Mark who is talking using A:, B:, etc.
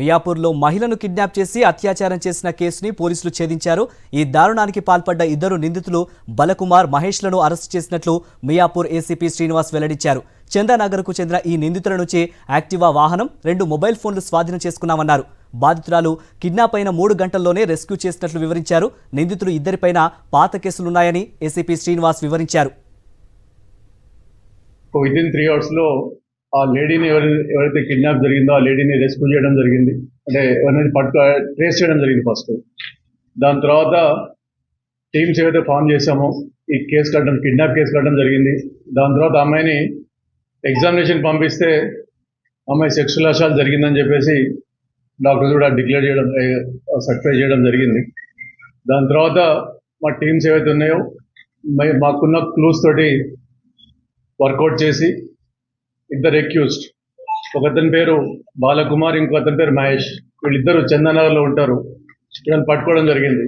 A: మియాపూర్లో మహిళను కిడ్నాప్ చేసి అత్యాచారం చేసిన కేసుని పోలీసులు ఛేదించారు. ఈ దారుణానికి పాల్పడ్డ ఇద్దరు నిందితులు బలకుమార్, మహేష్లను అరెస్టు చేసినట్లు మియాపూర్ ఏసీపీ శ్రీనివాస్ వెల్లడించారు. చందానగర్కు చెందిన ఈ నిందితుల నుంచి యాక్టివా వాహనం, 2 మొబైల్ ఫోన్లు స్వాధీనం చేసుకున్నామన్నారు. బాధితురాలు కిడ్నాప్ అయిన 3 గంటల్లోనే రెస్క్యూ చేసినట్లు వివరించారు. నిందితులు ఇద్దరిపైన పాత కేసులున్నాయని ఏసీపీ శ్రీనివాస్ వివరించారు.
B: వితిన్ 3 hours లో ఆ లేడీని ఎవరైతే కిడ్నాప్ జరిగిందో ఆ లేడీని రెస్క్యూ చేయడం జరిగింది. అంటే ఎవరిని ట్రేస్ చేయడం జరిగింది ఫస్ట్. దాని తర్వాత టీమ్స్ ఏవైతే ఫామ్ చేసామో ఈ కేసు కట్టడం, కిడ్నాప్ కేసు కట్టడం జరిగింది. దాని తర్వాత అమ్మాయిని ఎగ్జామినేషన్ పంపిస్తే అమ్మాయి సెక్షువల్ అసాల్ట్ జరిగిందని చెప్పేసి డాక్టర్స్ కూడా డిక్లేర్ చేయడం, సర్టిఫై చేయడం జరిగింది. దాని తర్వాత మా టీమ్స్ ఏవైతే ఉన్నాయో మాకున్న క్లూస్ తోటి వర్కౌట్ చేసి ఇద్దరు అక్యూజ్డ్, ఒకతని పేరు బాలకుమార్, ఇంకో అతని పేరు మహేష్, వీళ్ళిద్దరు చందానగర్లో ఉంటారు, వీళ్ళని పట్టుకోవడం జరిగింది.